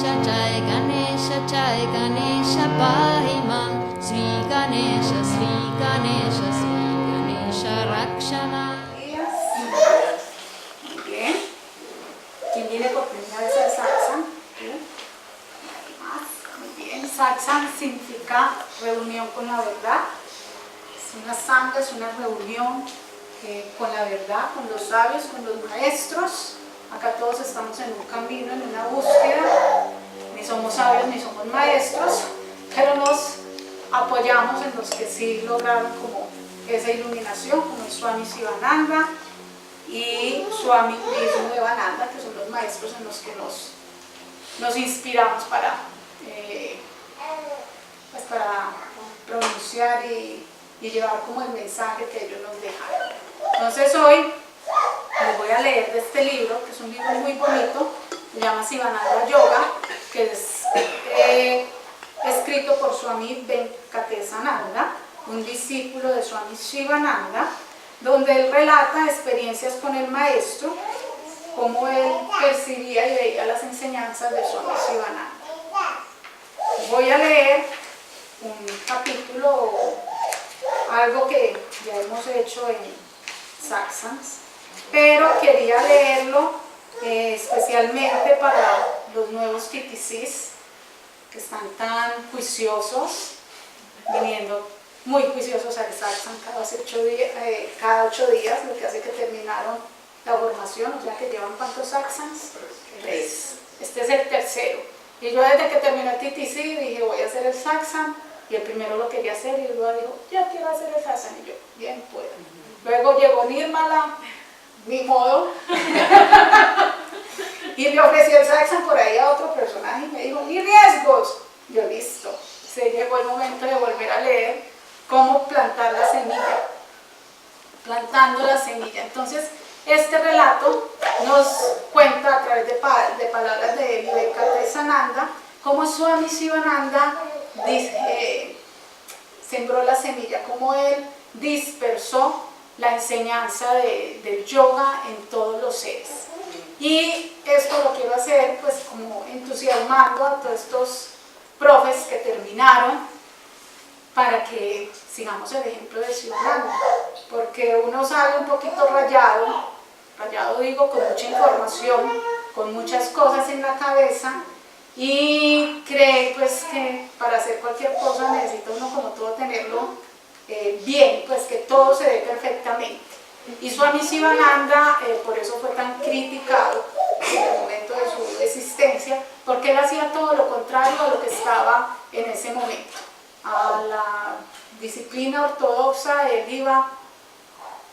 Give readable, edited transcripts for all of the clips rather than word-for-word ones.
Jai Ganesha Pahi Mam Sri Ganesha Sri Ganesha Sri Ganesha Rakshana. Muy bien. ¿Quién viene por primera vez al satsang? Muy bien. Satsang significa reunión con la verdad. Es una sangha, es una reunión con la verdad, con los sabios, con los maestros. Acá todos estamos en un camino, en una búsqueda. Ni somos sabios ni somos maestros, pero nos apoyamos en los que sí lograron como esa iluminación, como el Swami Sivananda y Swami Vishnudevananda, que son los maestros en los que nos inspiramos para pronunciar y llevar como el mensaje que ellos nos dejaron. Entonces hoy les voy a leer de este libro, que es un libro muy bonito, se llama Sivananda Yoga, que es escrito por Swami Venkatesananda, un discípulo de Swami Shivananda, donde él relata experiencias con el maestro, cómo él percibía y veía las enseñanzas de Swami Shivananda. Voy a leer un capítulo, algo que ya hemos hecho en satsangs, pero quería leerlo especialmente para los nuevos TTCs que están tan juiciosos, viniendo muy juiciosos al satsang cada 8 días, lo que hace que terminaron la formación, o sea que llevan ¿cuántos satsangs? 3. Este es el tercero. Y yo desde que terminé el TTC dije voy a hacer el satsang, y el primero lo quería hacer y luego dijo ya quiero hacer el satsang, y yo bien puedo. Luego llegó Nirmala, ni modo, y le ofrecí el satsang por ahí a otro personaje y me dijo ni riesgos. Yo listo, se llegó el momento de volver a leer cómo plantar la semilla, plantando la semilla. Entonces este relato nos cuenta a través de palabras de Venkatesananda cómo Swami Shivananda sembró la semilla, cómo él dispersó la enseñanza del yoga en todos los seres. Y esto lo quiero hacer pues como entusiasmando a todos estos profes que terminaron, para que sigamos el ejemplo de Shivananda, porque uno sale un poquito rayado digo, con mucha información, con muchas cosas en la cabeza, y cree pues que para hacer cualquier cosa necesita uno como todo tenerlo bien, pues que todo se dé perfectamente. Y Swami Shivananda por eso fue tan criticado en el momento de su existencia, porque él hacía todo lo contrario a lo que estaba en ese momento. A la disciplina ortodoxa él iba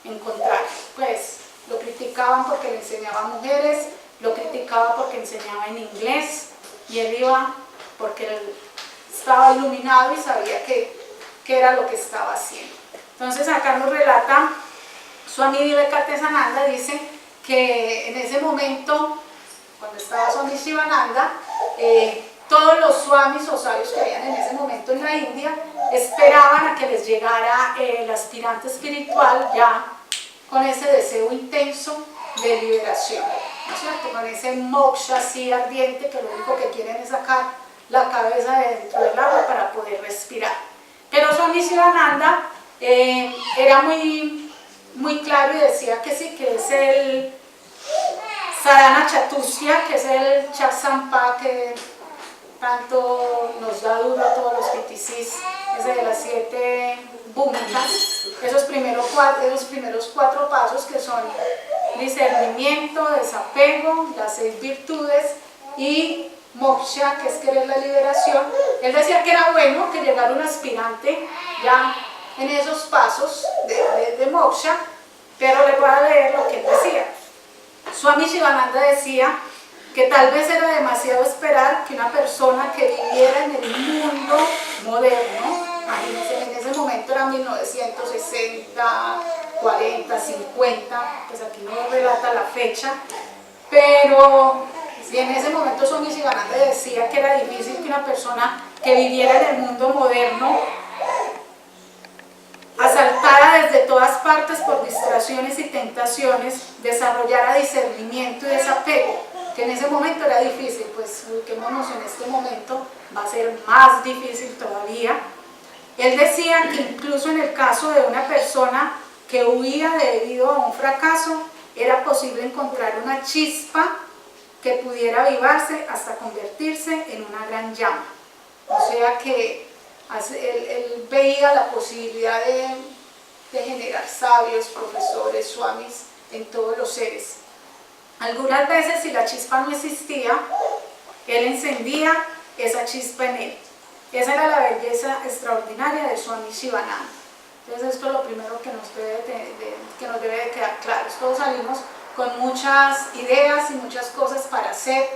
en contrario, pues lo criticaban porque le enseñaba a mujeres, lo criticaba porque enseñaba en inglés, y él iba porque él estaba iluminado y sabía qué era lo que estaba haciendo. Entonces acá nos relata Swami Venkatesananda, dice que en ese momento, cuando estaba Swami Shivananda, todos los swamis o sabios que habían en ese momento en la India esperaban a que les llegara el aspirante espiritual ya con ese deseo intenso de liberación, ¿no es cierto? Con ese moksha así ardiente que lo único que quieren es sacar la cabeza de dentro del agua para poder respirar. Pero Swami Shivananda era muy claro y decía que sí, que es el Sadhana Chatusya, que es el Chaksampa que tanto nos da duro a todos los TTCs, ese de las 7 bhúmicas, esos primeros 4 pasos que son discernimiento, desapego, las 6 virtudes y moksha, que es querer la liberación. Él decía que era bueno que llegara un aspirante ya en esos pasos de moksha, pero le voy a leer lo que él decía. Swami Shivananda decía que tal vez era demasiado esperar que una persona que viviera en el mundo moderno, imagínense, en ese momento era 1960, 40, 50, pues aquí no relata la fecha, pero si en ese momento Swami Shivananda decía que era difícil que una persona que viviera en el mundo moderno, asaltada desde todas partes por distracciones y tentaciones, desarrollara discernimiento y desapego, que en ese momento era difícil, pues ubiquémonos en este momento, va a ser más difícil todavía. Él decía que incluso en el caso de una persona que huía debido a un fracaso, era posible encontrar una chispa que pudiera avivarse hasta convertirse en una gran llama. O sea que él veía la posibilidad de generar sabios, profesores, swamis en todos los seres. Algunas veces, si la chispa no existía, él encendía esa chispa en él. Esa era la belleza extraordinaria de Swami Shivananda. Entonces esto es lo primero que nos debe de quedar claro. Todos salimos con muchas ideas y muchas cosas para hacer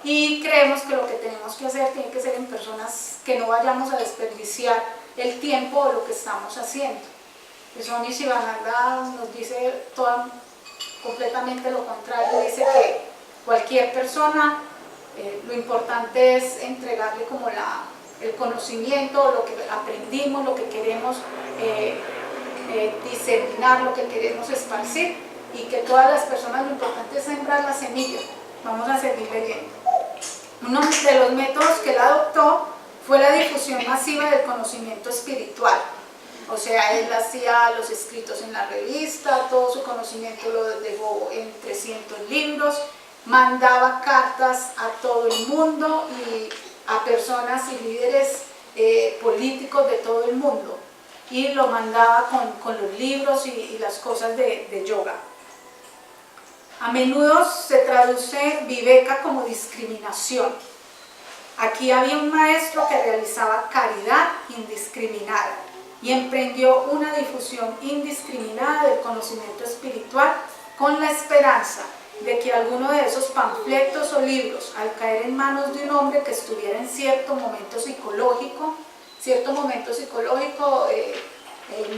y creemos que lo que tenemos que hacer tiene que ser en personas que no vayamos a desperdiciar el tiempo o lo que estamos haciendo. Swami Shivananda nos dice completamente lo contrario, dice que cualquier persona, lo importante es entregarle como el conocimiento, lo que aprendimos, lo que queremos diseminar, lo que queremos esparcir, y que todas las personas, lo importante es sembrar la semilla. Vamos a seguir leyendo. Uno de los métodos que él adoptó fue la difusión masiva del conocimiento espiritual. O sea, él hacía los escritos en la revista, todo su conocimiento lo dejó en 300 libros, mandaba cartas a todo el mundo y a personas y líderes políticos de todo el mundo, y lo mandaba con los libros y las cosas de yoga. A menudo se traduce viveka como discriminación. Aquí había un maestro que realizaba caridad indiscriminada y emprendió una difusión indiscriminada del conocimiento espiritual con la esperanza de que alguno de esos panfletos o libros, al caer en manos de un hombre que estuviera en cierto momento psicológico,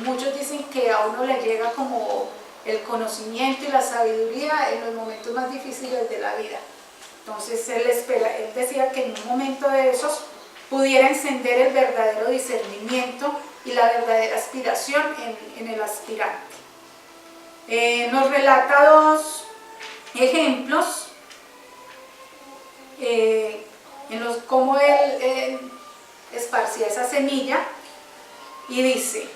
muchos dicen que a uno le llega como el conocimiento y la sabiduría en los momentos más difíciles de la vida. Entonces él decía que en un momento de esos pudiera encender el verdadero discernimiento y la verdadera aspiración en el aspirante. Nos relata dos ejemplos en los cómo él esparcía esa semilla, y dice,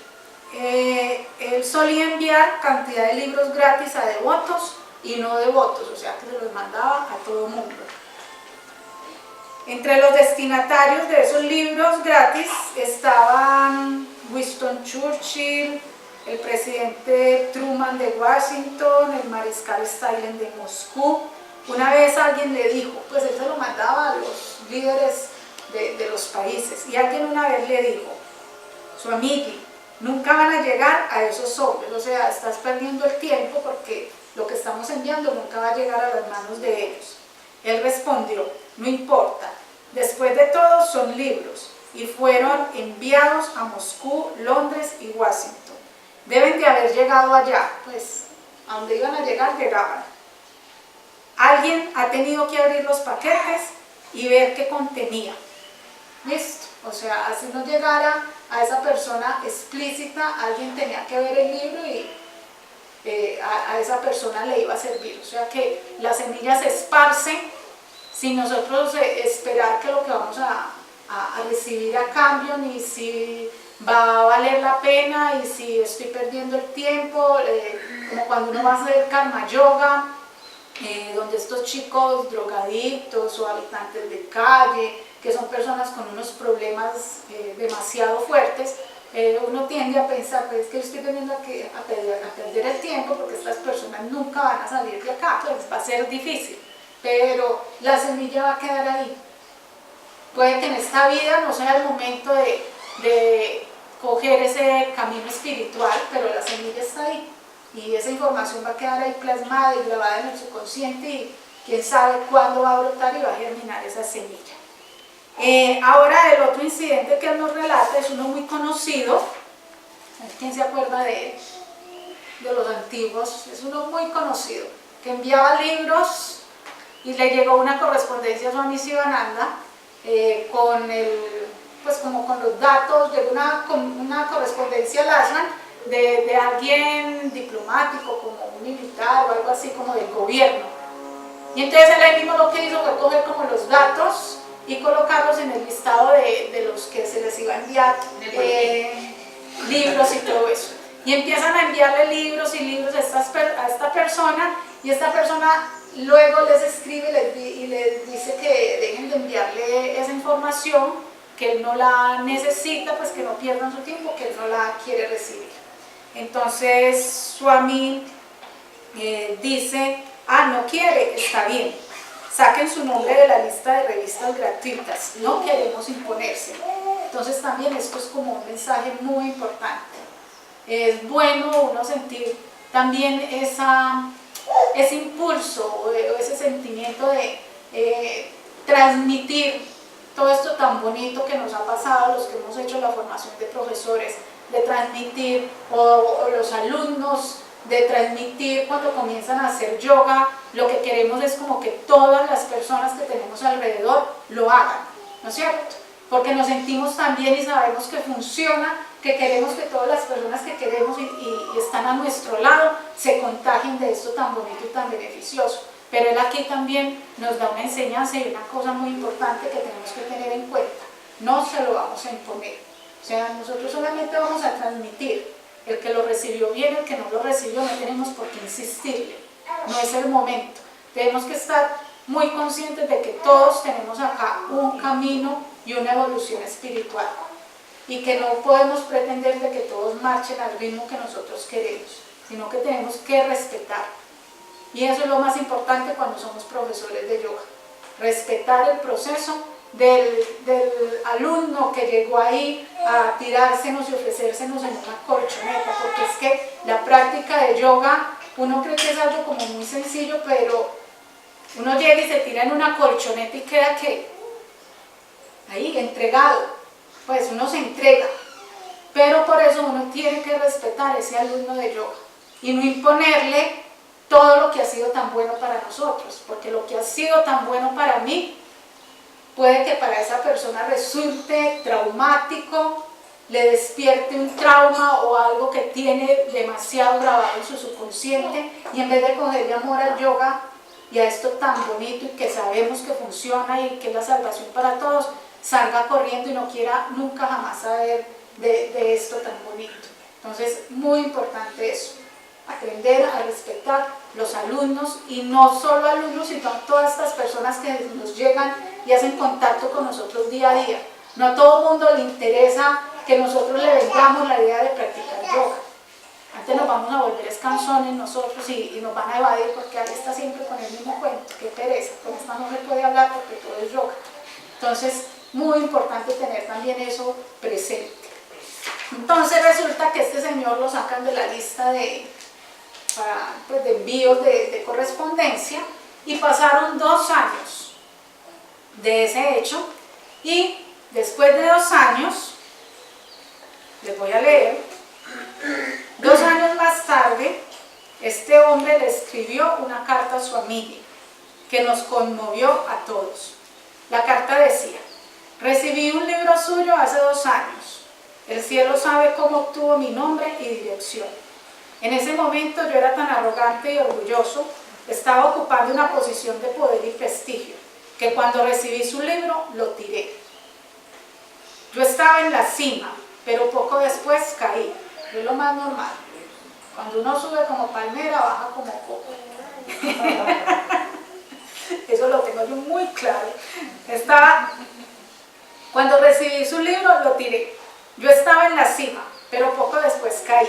él solía enviar cantidad de libros gratis a devotos y no devotos, o sea que se los mandaba a todo el mundo. Entre los destinatarios de esos libros gratis estaban Winston Churchill, el presidente Truman de Washington, el mariscal Stalin de Moscú. Una vez alguien le dijo, pues él se lo mandaba a los líderes de los países, y alguien una vez le dijo, Swamiji, nunca van a llegar a esos hombres, o sea, estás perdiendo el tiempo porque lo que estamos enviando nunca va a llegar a las manos de ellos. Él respondió, no importa, después de todo son libros, y fueron enviados a Moscú, Londres y Washington. Deben de haber llegado allá, pues a donde iban a llegar, llegaban. Alguien ha tenido que abrir los paquetes y ver qué contenía. ¿Listo? O sea, así no llegara a esa persona explícita, alguien tenía que ver el libro y a esa persona le iba a servir. O sea que la semilla se esparce sin nosotros esperar que lo que vamos a recibir a cambio, ni si va a valer la pena y si estoy perdiendo el tiempo, como cuando uno va a hacer karma yoga, donde estos chicos drogadictos o habitantes de calle, que son personas con unos problemas demasiado fuertes, uno tiende a pensar, pues es que yo estoy veniendo a perder el tiempo porque estas personas nunca van a salir de acá, pues va a ser difícil, pero la semilla va a quedar ahí. Puede que en esta vida no sea el momento de coger ese camino espiritual, pero la semilla está ahí y esa información va a quedar ahí plasmada y grabada en el subconsciente, y quién sabe cuándo va a brotar y va a germinar esa semilla. Ahora el otro incidente que él nos relata es uno muy conocido. ¿Quién se acuerda de él? De los antiguos, es uno muy conocido, que enviaba libros y le llegó una correspondencia a Swami Shivananda pues como con los datos, llegó una correspondencia al ashram de alguien diplomático, como un militar o algo así, como del gobierno. Y entonces él ahí mismo lo que hizo fue coger como los datos y colocarlos en el listado de los que se les iba a enviar libros y todo eso. Y empiezan a enviarle libros y libros a esta persona, y esta persona luego les escribe y les dice que dejen de enviarle esa información, que él no la necesita, pues que no pierdan su tiempo, que él no la quiere recibir. Entonces Swami dice, no quiere, está bien, saquen su nombre de la lista de revistas gratuitas, no queremos imponerse. Entonces también esto es como un mensaje muy importante. Es bueno uno sentir también ese impulso o ese sentimiento de transmitir todo esto tan bonito que nos ha pasado a los que hemos hecho la formación de profesores, de transmitir, o los alumnos, de transmitir cuando comienzan a hacer yoga. Lo que queremos es como que todas las personas que tenemos alrededor lo hagan, ¿no es cierto? Porque nos sentimos tan bien y sabemos que funciona, que queremos que todas las personas que queremos y están a nuestro lado se contagien de esto tan bonito y tan beneficioso. Pero él aquí también nos da una enseñanza y una cosa muy importante que tenemos que tener en cuenta: no se lo vamos a imponer. O sea, nosotros solamente vamos a transmitir. El que lo recibió bien, el que no lo recibió, no tenemos por qué insistirle. No es el momento. Tenemos que estar muy conscientes de que todos tenemos acá un camino y una evolución espiritual, y que no podemos pretender de que todos marchen al ritmo que nosotros queremos, sino que tenemos que respetar. Y eso es lo más importante cuando somos profesores de yoga: respetar el proceso del alumno que llegó ahí a tirársenos y ofrecérsenos en una colchoneta, porque es que la práctica de yoga, uno cree que es algo como muy sencillo, pero uno llega y se tira en una colchoneta y queda que ahí entregado, pues uno se entrega. Pero por eso uno tiene que respetar a ese alumno de yoga y no imponerle todo lo que ha sido tan bueno para nosotros, porque lo que ha sido tan bueno para mí puede que para esa persona resulte traumático, le despierte un trauma o algo que tiene demasiado grabado en su subconsciente, y en vez de cogerle amor al yoga y a esto tan bonito y que sabemos que funciona y que es la salvación para todos, salga corriendo y no quiera nunca jamás saber de esto tan bonito. Entonces, muy importante eso: aprender a respetar los alumnos, y no solo alumnos, sino todas estas personas que nos llegan y hacen contacto con nosotros día a día. No a todo el mundo le interesa que nosotros le vendamos la idea de practicar yoga. Antes nos vamos a volver escansones nosotros y nos van a evadir porque ahí está siempre con el mismo cuento. Qué pereza, con esta no se puede hablar porque todo es yoga. Entonces, muy importante tener también eso presente. Entonces resulta que este señor lo sacan de la lista de envíos de correspondencia, y pasaron 2 años de ese hecho, y después de 2 años, les voy a leer, 2 años más tarde, este hombre le escribió una carta a su amiga que nos conmovió a todos. La carta decía: recibí un libro suyo hace 2 años. El cielo sabe cómo obtuvo mi nombre y dirección. En ese momento yo era tan arrogante y orgulloso, estaba ocupando una posición de poder y prestigio, que cuando recibí su libro lo tiré. Yo estaba en la cima, pero poco después caí. Es lo más normal. Cuando uno sube como palmera, baja como coco. Eso lo tengo yo muy claro. Cuando recibí su libro lo tiré. Yo estaba en la cima, pero poco después caí.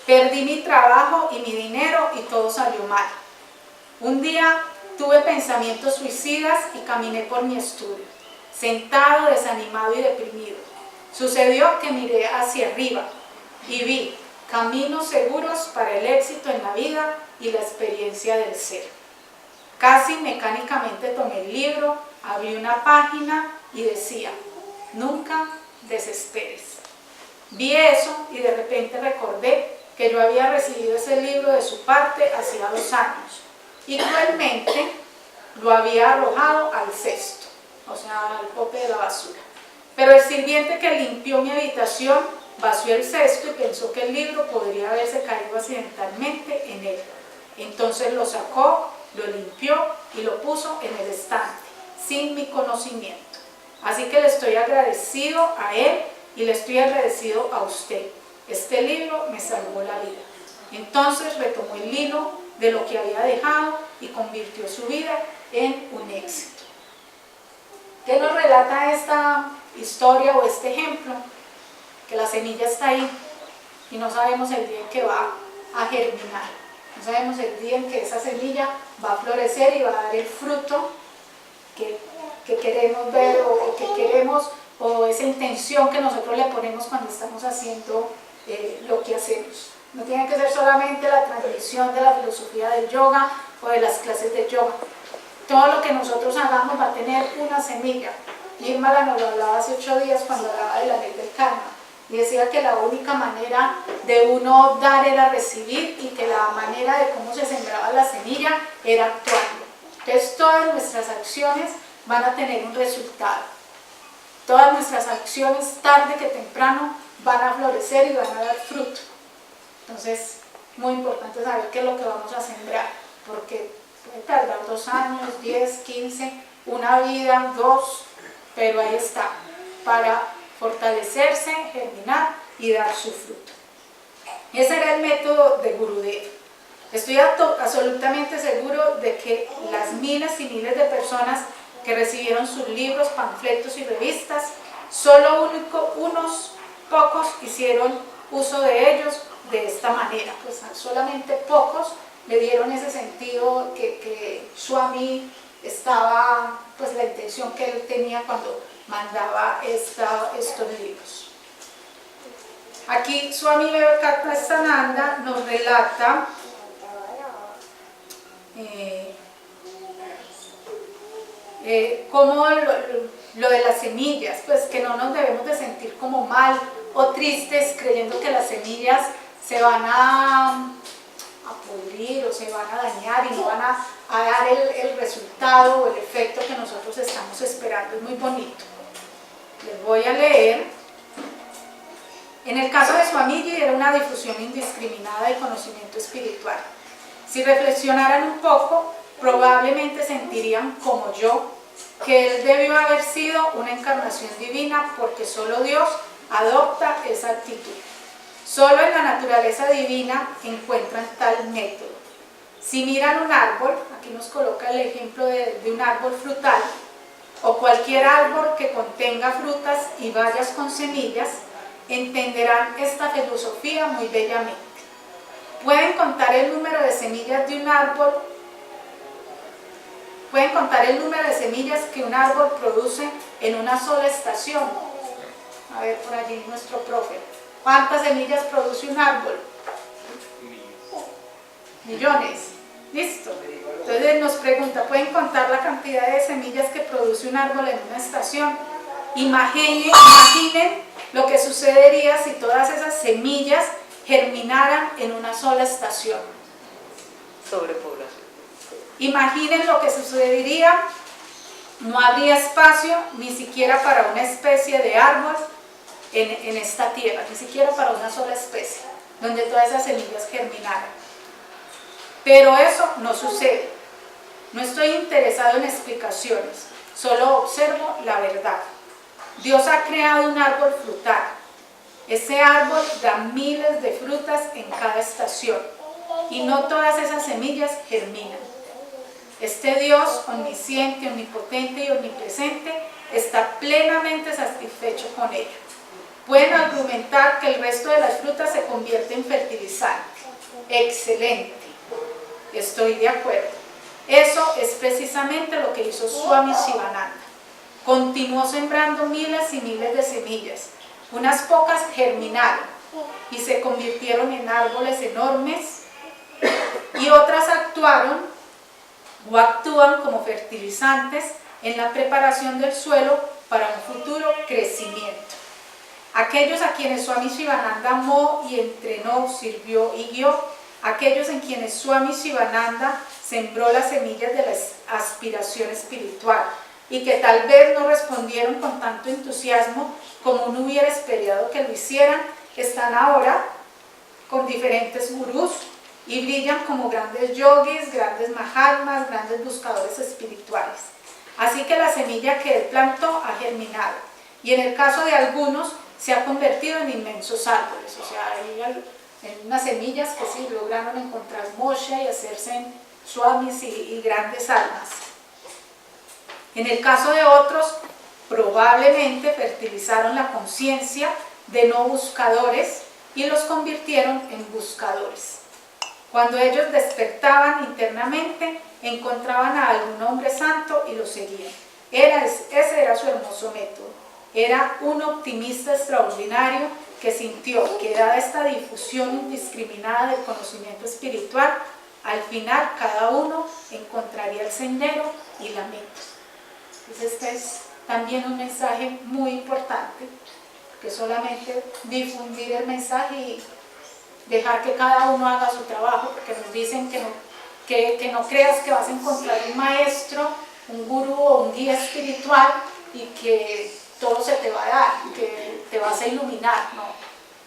Perdí mi trabajo y mi dinero y todo salió mal. Un día tuve pensamientos suicidas y caminé por mi estudio, sentado, desanimado y deprimido. Sucedió que miré hacia arriba y vi caminos seguros para el éxito en la vida y la experiencia del ser. Casi mecánicamente tomé el libro, abrí una página y decía: nunca desesperes. Vi eso y de repente recordé que yo había recibido ese libro de su parte hacía 2 años y cruelmente lo había arrojado al cesto, o sea, al bote de la basura. Pero el sirviente que limpió mi habitación vació el cesto y pensó que el libro podría haberse caído accidentalmente en él. Entonces lo sacó lo limpió y lo puso en el estante, sin mi conocimiento. Así que le estoy agradecido a él y le estoy agradecido a usted. Este libro me salvó la vida. Entonces retomó el hilo de lo que había dejado y convirtió su vida en un éxito. ¿Qué nos relata esta historia o este ejemplo? Que la semilla está ahí y no sabemos el día en que va a germinar. No sabemos el día en que esa semilla va a florecer y va a dar el fruto que queremos ver o que queremos, o esa intención que nosotros le ponemos cuando estamos haciendo lo que hacemos. No tiene que ser solamente la transmisión de la filosofía del yoga o de las clases de yoga. Todo lo que nosotros hagamos va a tener una semilla. Nirmala nos lo hablaba hace 8 días cuando hablaba de la ley del karma. Y decía que la única manera de uno dar era recibir, y que la manera de cómo se sembraba la semilla era actuando. Entonces todas nuestras acciones van a tener un resultado. Todas nuestras acciones, tarde que temprano, van a florecer y van a dar fruto. Entonces, muy importante saber qué es lo que vamos a sembrar, porque puede tardar 2 años, 10, 15, una vida, 2, pero ahí está, para fortalecerse, germinar y dar su fruto. Ese era el método de Gurudev. Estoy absolutamente seguro de que las miles y miles de personas que recibieron sus libros, panfletos y revistas, solo unos pocos hicieron uso de ellos de esta manera. Pues solamente pocos le dieron ese sentido que Swami estaba, pues la intención que él tenía cuando mandaba estos libros. Aquí Swami Vivekananda nos relata como lo de las semillas, pues que no nos debemos de sentir como mal o tristes creyendo que las semillas se van a pudrir o se van a dañar y no van a dar el resultado o el efecto que nosotros estamos esperando. Es muy bonito. Les voy a leer. En el caso de Swamiji era una difusión indiscriminada de conocimiento espiritual. Si reflexionaran un poco, probablemente sentirían como yo que él debió haber sido una encarnación divina, porque solo Dios adopta esa actitud. Solo en la naturaleza divina encuentran tal método. Si miran un árbol, aquí nos coloca el ejemplo de un árbol frutal, o cualquier árbol que contenga frutas y bayas con semillas, entenderán esta filosofía muy bellamente. Pueden contar el número de semillas de un árbol, pueden contar el número de semillas que un árbol produce en una sola estación. A ver por allí nuestro profe. ¿Cuántas semillas produce un árbol? Millones. Listo. Entonces nos pregunta, ¿pueden contar la cantidad de semillas que produce un árbol en una estación? Imaginen lo que sucedería si todas esas semillas germinaran en una sola estación. Sobrepoblación. Imaginen lo que sucedería, no habría espacio ni siquiera para una especie de árbol en esta tierra, ni siquiera para una sola especie, donde todas esas semillas germinaran. Pero eso no sucede. No estoy interesado en explicaciones, solo observo la verdad. Dios ha creado un árbol frutal. Ese árbol da miles de frutas en cada estación, y no todas esas semillas germinan. Este Dios omnisciente, omnipotente y omnipresente está plenamente satisfecho con ello. Pueden argumentar que el resto de las frutas se convierte en fertilizante. Excelente. Estoy de acuerdo. Eso es precisamente lo que hizo Swami Shivananda. Continuó sembrando miles y miles de semillas. Unas pocas germinaron y se convirtieron en árboles enormes, y otras actuaron o actúan como fertilizantes en la preparación del suelo para un futuro crecimiento. Aquellos a quienes Swami Shivananda amó y entrenó, sirvió y guió, aquellos en quienes Swami Shivananda sembró las semillas de la aspiración espiritual, y que tal vez no respondieron con tanto entusiasmo como uno hubiera esperado que lo hicieran, están ahora con diferentes gurús y brillan como grandes yogis, grandes mahatmas, grandes buscadores espirituales. Así que la semilla que él plantó ha germinado y en el caso de algunos se ha convertido en inmensos árboles. O sea, hay unas semillas que sí lograron encontrar moksha y hacerse swamis y grandes almas. En el caso de otros, probablemente fertilizaron la conciencia de no buscadores y los convirtieron en buscadores. Cuando ellos despertaban internamente, encontraban a algún hombre santo y lo seguían. Ese era su hermoso método. Era un optimista extraordinario que sintió que dada esta difusión indiscriminada del conocimiento espiritual, al final cada uno encontraría el sendero y la meta. Entonces este es también un mensaje muy importante, que solamente difundir el mensaje y dejar que cada uno haga su trabajo, porque nos dicen que no creas que vas a encontrar un maestro, un gurú o un guía espiritual y que todo se te va a dar, que te vas a iluminar, ¿no?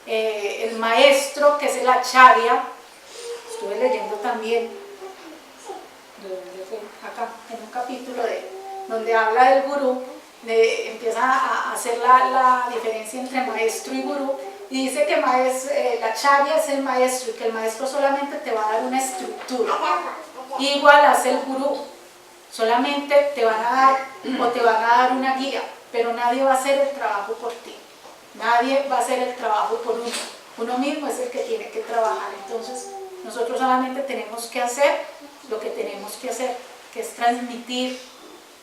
El maestro, que es el acharya, estuve leyendo también, acá, en un capítulo donde habla del gurú, empieza a hacer la diferencia entre maestro y gurú, y dice que el acharya es el maestro y que el maestro solamente te va a dar una estructura. Igual hace el gurú, solamente te van a dar una guía, pero nadie va a hacer el trabajo por ti, nadie va a hacer el trabajo por uno mismo es el que tiene que trabajar. Entonces nosotros solamente tenemos que hacer lo que tenemos que hacer, que es transmitir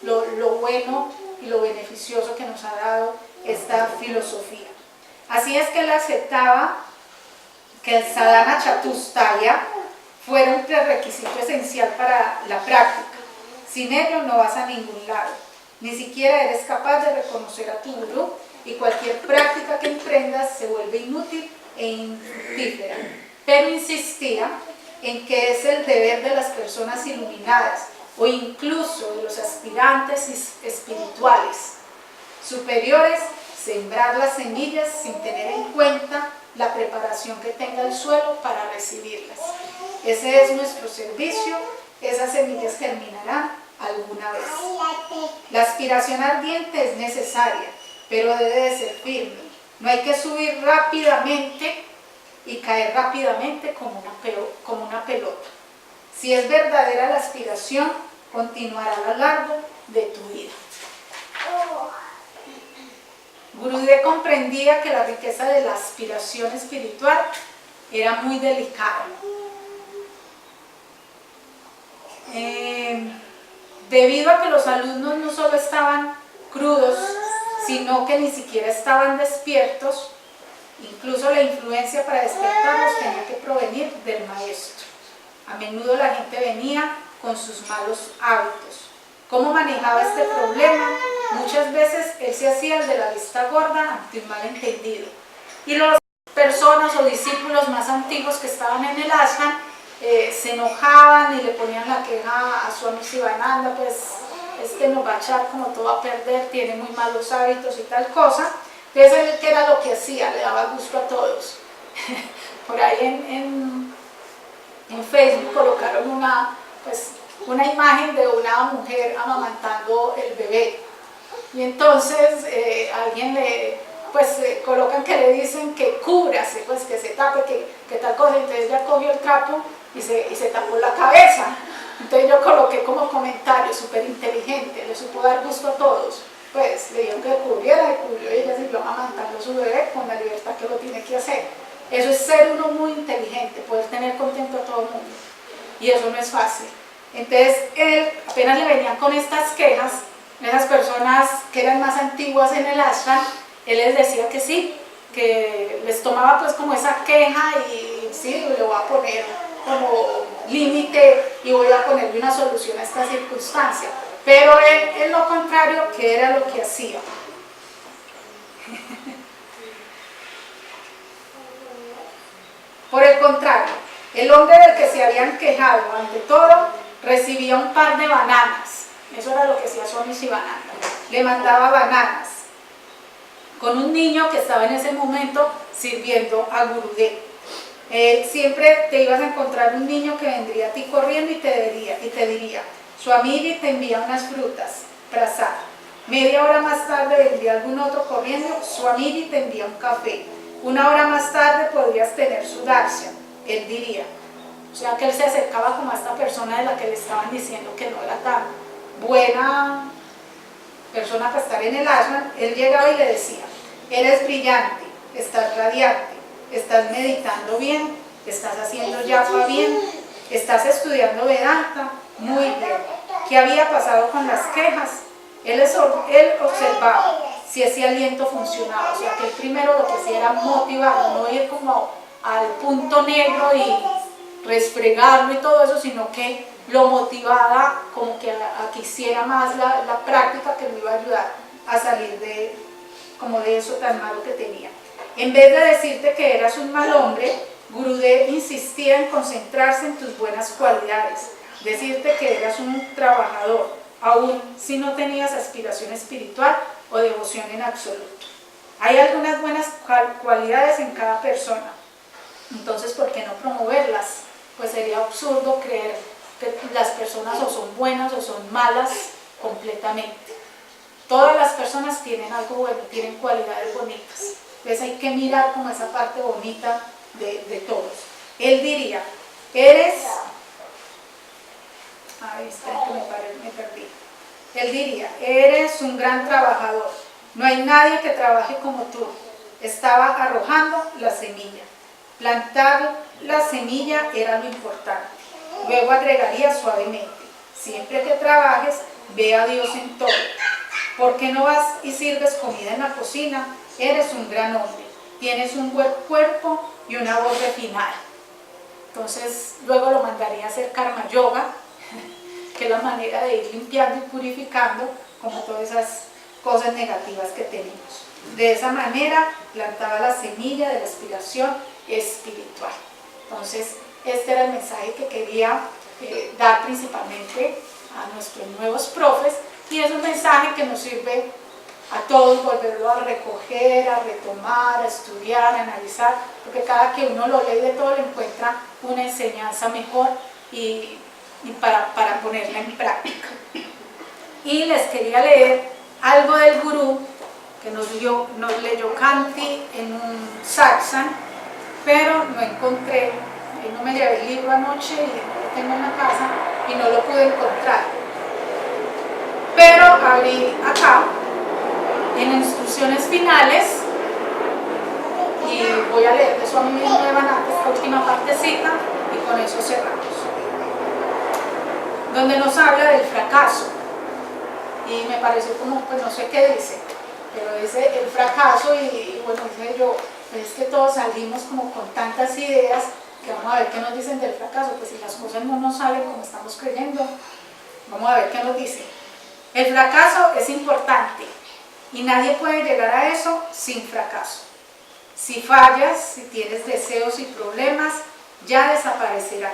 lo bueno y lo beneficioso que nos ha dado esta filosofía. Así es que él aceptaba que el sadhana chatusthaya fuera un prerequisito esencial para la práctica. Sin ello no vas a ningún lado, ni siquiera eres capaz de reconocer a tu gurú y cualquier práctica que emprendas se vuelve inútil e infructífera. Pero insistía en que es el deber de las personas iluminadas o incluso de los aspirantes espirituales superiores sembrar las semillas sin tener en cuenta la preparación que tenga el suelo para recibirlas. Ese es nuestro servicio, esas semillas germinarán alguna vez. La aspiración ardiente es necesaria, pero debe de ser firme. No hay que subir rápidamente y caer rápidamente como una pelota. Si es verdadera la aspiración, continuará a lo largo de tu vida. Gurudev comprendía que la riqueza de la aspiración espiritual era muy delicada. Debido a que los alumnos no solo estaban crudos, sino que ni siquiera estaban despiertos, incluso la influencia para despertarlos tenía que provenir del maestro. A menudo la gente venía con sus malos hábitos. ¿Cómo manejaba este problema? Muchas veces él se hacía el de la vista gorda ante un malentendido. Y las personas o discípulos más antiguos que estaban en el ashram se enojaban y le ponían la queja a Swami Sivananda, pues este nos va a echar como todo a perder, tiene muy malos hábitos y tal cosa. Entonces él, ¿qué era lo que hacía? Le daba gusto a todos. Por ahí en Facebook colocaron una imagen de una mujer amamantando el bebé. Y entonces alguien colocan que le dicen que cúbrase, pues que se tape, que tal cosa. Entonces ella cogió el trapo y se tapó la cabeza. Entonces yo coloqué como comentario, súper inteligente, le supo dar gusto a todos. Pues le dijeron que cubriera, y cubrió, y ella siguió amamantando a su bebé con la libertad que lo tiene que hacer. Eso es ser uno muy inteligente, poder tener contento a todo el mundo. Y eso no es fácil. Entonces él, apenas le venían con estas quejas, esas personas que eran más antiguas en el ashram, él les decía que sí, que les tomaba pues como esa queja y sí, le voy a poner como límite y voy a ponerle una solución a esta circunstancia. Pero él lo contrario, que era lo que hacía. Por el contrario, el hombre del que se habían quejado ante todo recibía un par de bananas. Eso era lo que hacía Swami Sivananda. Le mandaba bananas con un niño que estaba en ese momento sirviendo a Gurudev. Siempre te ibas a encontrar un niño que vendría a ti corriendo y te diría, su amiga te envía unas frutas para asar. Media hora más tarde vendría algún otro corriendo, su amiga te envía un café. Una hora más tarde podrías tener su darshan, él diría. O sea que él se acercaba como a esta persona de la que le estaban diciendo que no era tan buena persona para estar en el ashram. Él llegaba y le decía, eres brillante, estás radiante, estás meditando bien, estás haciendo japa bien, estás estudiando Vedanta, muy bien. ¿Qué había pasado con las quejas? Él observaba si ese aliento funcionaba, o sea que él primero lo que hacía era motivarlo, no ir como al punto negro y resfregarlo y todo eso, sino que lo motivaba como que a que hiciera más la práctica que lo iba a ayudar a salir de eso tan malo que tenía. En vez de decirte que eras un mal hombre, Gurudev insistía en concentrarse en tus buenas cualidades, decirte que eras un trabajador, aun si no tenías aspiración espiritual o devoción en absoluto. Hay algunas buenas cualidades en cada persona, entonces ¿por qué no promoverlas? Pues sería absurdo creer que las personas o son buenas o son malas completamente. Todas las personas tienen algo bueno, tienen cualidades bonitas. Entonces hay que mirar como esa parte bonita de todos. Él diría, me perdí. Él diría, eres un gran trabajador, no hay nadie que trabaje como tú. Estaba arrojando la semilla. Plantar la semilla era lo importante. Luego agregaría suavemente, siempre que trabajes, ve a Dios en todo. ¿Por qué no vas y sirves comida en la cocina? Eres un gran hombre, tienes un buen cuerpo y una voz refinada. Entonces luego lo mandaría a hacer karma yoga, que es la manera de ir limpiando y purificando como todas esas cosas negativas que tenemos. De esa manera plantaba la semilla de la aspiración espiritual. Entonces este era el mensaje que quería dar principalmente a nuestros nuevos profes, y es un mensaje que nos sirve a todos volverlo a recoger, a retomar, a estudiar, a analizar, porque cada que uno lo lee de todo le encuentra una enseñanza mejor y para ponerla en práctica. Y les quería leer algo del gurú que nos leyó Kanti en un satsang, pero no encontré, no me llevé el libro anoche y no lo tengo en la casa y no lo pude encontrar. Pero abrí acá en instrucciones finales y voy a leer de Swami Vivekananda esta última partecita y con eso cerramos, donde nos habla del fracaso. Y me pareció como, pues no sé qué dice, pero dice el fracaso y bueno, dice yo, pues es que todos salimos como con tantas ideas que vamos a ver qué nos dicen del fracaso. Pues si las cosas no nos salen como estamos creyendo, vamos a ver qué nos dice. El fracaso es importante y nadie puede llegar a eso sin fracaso. Si fallas, si tienes deseos y problemas, ya desaparecerán.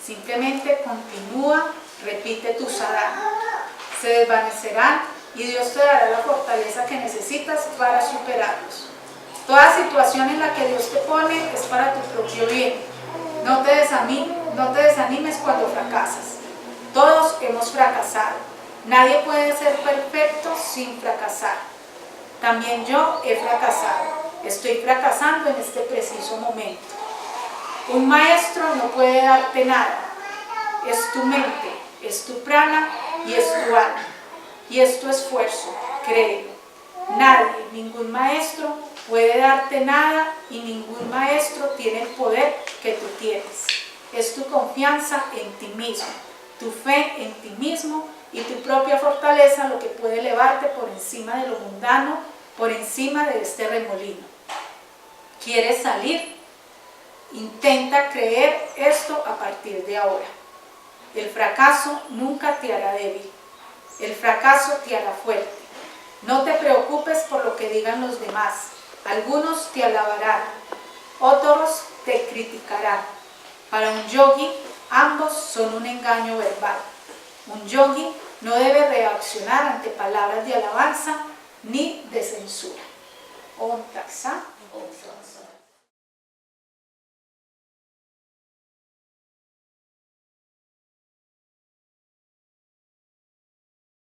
Simplemente continúa, repite tu sadhana. Se desvanecerán y Dios te dará la fortaleza que necesitas para superarlos. Toda situación en la que Dios te pone es para tu propio bien. No te desanimes cuando fracasas. Todos hemos fracasado. Nadie puede ser perfecto sin fracasar. También yo he fracasado. Estoy fracasando en este preciso momento. Un maestro no puede darte nada. Es tu mente, es tu prana y es tu alma. Y es tu esfuerzo, créelo. Nadie, ningún maestro puede darte nada y ningún maestro tiene el poder que tú tienes. Es tu confianza en ti mismo, tu fe en ti mismo y tu propia fortaleza lo que puede elevarte por encima de lo mundano, por encima de este remolino. ¿Quieres salir? Intenta creer esto a partir de ahora. El fracaso nunca te hará débil. El fracaso te hará fuerte. No te preocupes por lo que digan los demás. Algunos te alabarán, otros te criticarán. Para un yogi, ambos son un engaño verbal. Un yogi no debe reaccionar ante palabras de alabanza ni de censura. Om Tat Sat.